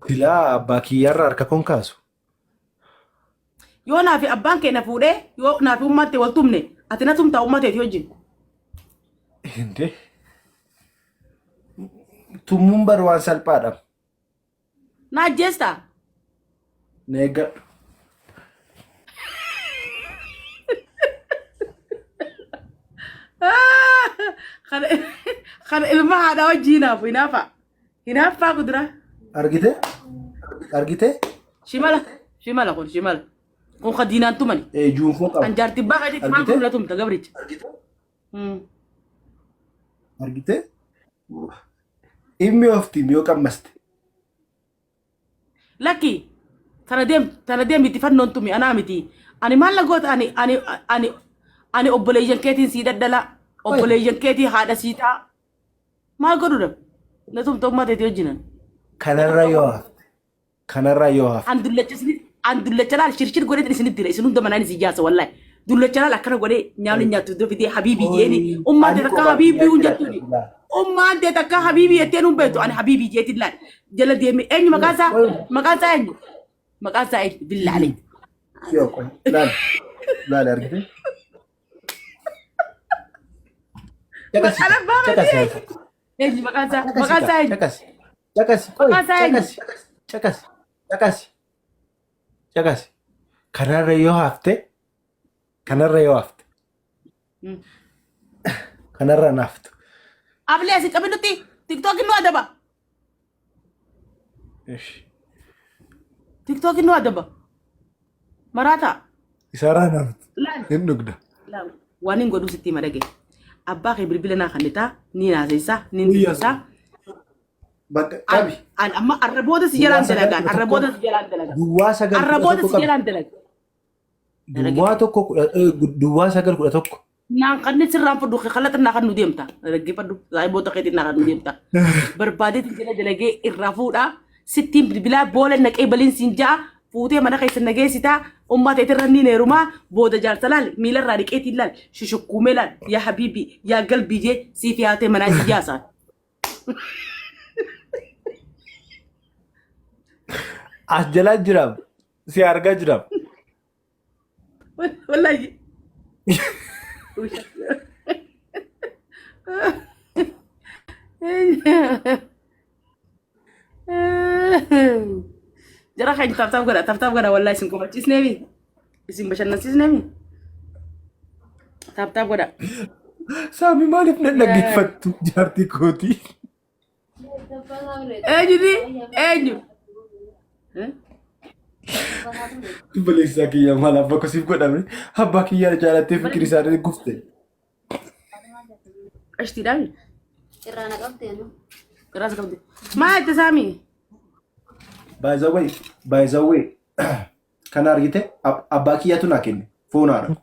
Silaa abbaa kiyyarraa harka kon kaasu. Yoo naa fi abbaan kee na fuudhee yoo naa fi uummattee wal tumne ati na tumtaa uummateeti wajjin. Hinde. Tummuun bar waan salphaadha. Na ajjeestaa? Neegadhu. Kana ilma haadhaa wajjin hinaafu hinaafa. Hinaaffaa kuduraa. Argite? Argite? Shimala kun shimala. Kun ka diinaan tumani. Juunfoo qaba. An jaartii baqa jetti maan kun na tumta gabricha. Argite? Immi ofti yoo qammaste. Lakki tana deem itti fannoon tumi anaa miti. Ani maal lagoota ani obboleeyyan keetiin sii daddala. Obboleeyyan keetii haadha sii ta'a. Maal godhu dha? Na tumta uummateeti wajjinan. Kanarra yoo hafte. Kanarra yoo hafte. An dullacha laal shirshir godhee isinitti dira isin hunda manaan isin jaasa wallahi. Dullacha laal akkana godhee nyaanni nyaattu iddoo fidee habiibii jeeni. Ummaan takka habiibii hun jettuuni. Ummaan takka habiibii jetteen hun beektu ani habiibii jeetiin laal. Jala deeme eenyu maqaan isaa eenyu? Maqaan isaa eenyu? Billaalee. Yoo qoy laal laal argite. Cakasi. Eenyu maqaan isaa eenyu? Cakasi. Cakasi. Kanarra yoo hafte. Kanarra naftu. Ablee asii qabinutti tiktookiin nu adaba. Tiktookiin nu adaba. Maraata. Isaarraa naftu. Hin dhugda. Waan hin godhu sitti madage. Abbaa kee bilbila naa kannitaa ni naaseessaa ni naaseessaa. Bakka qabi. An amma arrabooda si jalaan dalagaan arrabooda si jalaan dalagaan. Duwwaa sagal arrabooda si jalaan dalagaan. Duwwaa sagal 11. Naan kanneen sirraan fudhu kallattan naa kan nu deemta. Dhaggeeffadhu saayiboota keetiin naa kan nu deemta. Barbaadeetiin jala dalagee irraa fuudhaa sittiin bilbilaa boola naqee baliin siin ja'a fuutee mana keessa nageessitaa ummaa ta'e irra ni neerumaa booda jaarsa laal miilarraa dhiqeetiin laal shishukkuumee laal yaa habiibii yaa galbii jee siif yaatee manaa si jaasaan. As jalaan jiraam. Si argaa jiraam. Wallahi. Jara kan tap gada wallahi isin kofachiisnee mi isin bashannansiisnee mi tap gada. Saami maaliif na dhaggeeffattu jaartii kootii? Eenyu? Balleessaa kiyya maal abbaa kosiif godhame abbaa kiyyaa jaalattee fikir isaanii gufte. Ashtiidhaan. Irraana qabde. Maal itti saami? By the way, kan argite abbaa kiyyatu naa kenne foonaadha.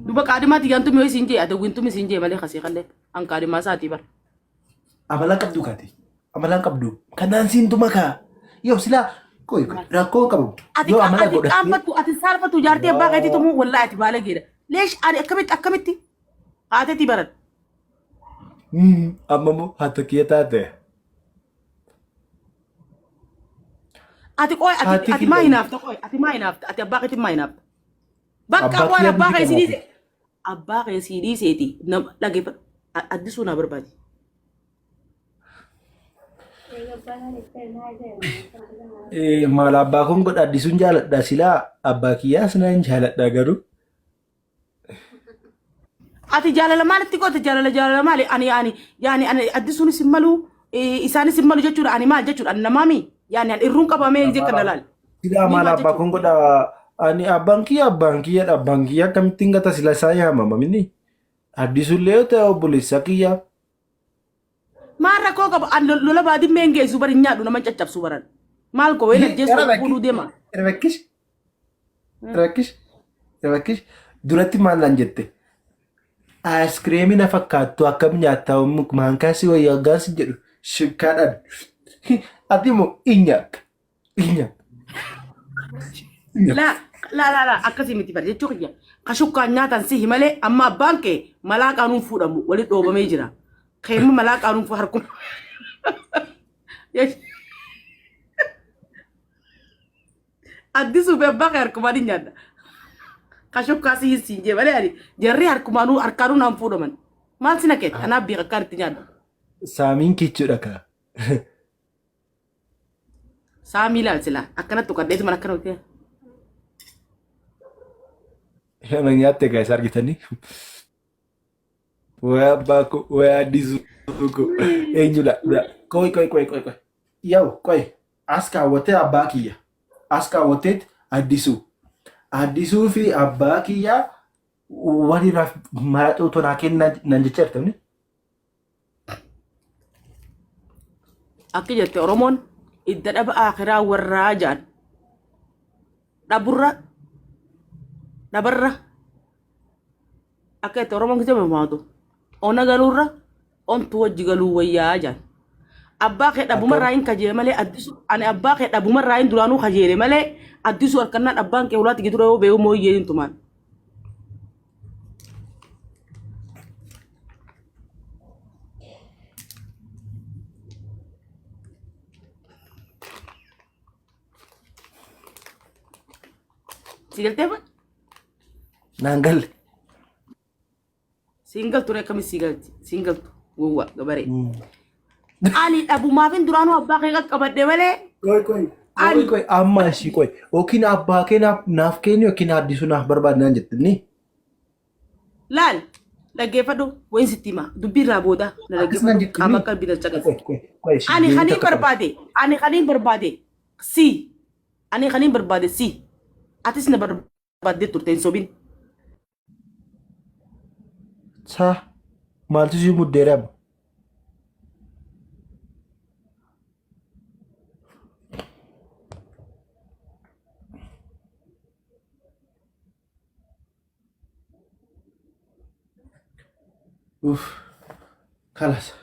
Duba qaadimaati yantu mi isin jee adawwintu mi isin jee malee kasii qallee an qaadimaa isaatii bara. Amalaan qabdu kaate. Amalaan qabdu. Kanaan siintu makaa. Yoo silaa rakkoo qabu. Yoo amala godhate. Ati saalfatu jaartii abbaa keetii tumuu wallahi ati baala geedha. Leesh ani akkamitti haatetii baran. Amma moo haata kiyya taate. Ati maa hinaafta ati abbaa keetii maa hinaafta. Bakka waan abbaa kee sii dhiise. Abbaa kee sii dhiiseeti dhageeffadhu addisuu naa barbaadi. Maal abbaa kun godha addisuun jaaladha silaa abbaa kiyyaas naan jaaladha garuu. Ati jaalala maalitti goote jaalala maali ani addisuun isin malu isaanis hin malu jechuudha ani maal jechuudha ani namaami ani irruun qabamee hin jekkana laal. Silaa maal abbaa kun godha ani abbaan kiyya akkamittiin gata sila isaa yaamama minni addisuullee yoo ta'e obboleessa kiyyaa. Maal rakkoo qaba lola baadii mee geessu bari nyaadhu nama caccabsu baran maal koo weela jeessu fuudhuu deema. Rakkish duratti maal naan jette aayiskiriimii na fakkaattu akkam nyaattaa maankaasii wayyaa gaasi jedhu shibkaadhaan ati immoo inyaak. La akkasii miti bara jechuu kiyya kashukkaan nyaatan si himalee amma abbaan kee malaa qaanuun fuudhamu walitti dhoobamee jira. Kayma malaa qaanuun harkuma Addisu bebbaa kee harkumaan hin nyaadha. Kashokkaasii hin siin jee malee ani jarri harkaanuu naan fuudhaman. Maal si naqeeti? Anaaf beeka akkaan itti nyaadhu. Saamiin kichuudha kaa. Saamii ilaal silaa akkanatti uqqadheetu mana akkana hojjeta. Nama nyaatte gaa isa argitanii. Wayaa abbaa koo wayaa addisuu koo eenyudha. Qoy. Yaa'u qoy as kaawwatee abbaa kiyya. As kaawwateet addisuu. Addisuu fi abbaa kiyyaa walirraaf maraxuu otoo naa kennan nan jecha jirtanii. Akka jette Oromoon idda dhaba akiraa warraa jaan dhaburra dhabarra akka jette Oromoon kisa mamaatu ona galuurra ontu wajji galuu wayyaa jaan abbaa kee dhabuma raayin kajeele malee addisu ani abbaa kee dhabuma raayin duraanuu kajeele malee addisu harkannaan abbaan kee ulaatti gidura yoo beewu mooyyee intumaan. Sigaltee ba? Naan galle. Singaltu akkami sigalti? Singaltu gowwa gabaree. Ani dhabumaafin duraanuu abbaa kee qaqqabadde malee. Qoy amma ishii qoy yookiin abbaa kee naaf kennu yookiin addisu naaf barbaadnaan jettanii. Laal dhaggeeffadhu wayin sitti hima dubbii irraa booda na dhaggeeffadhu qaama qalbii na caqasu. Ani kaniin barbaade si ani kaniin barbaade si atis na barbaadde turte hin sobin. Saa maaltu si muddeeramu? Kalas.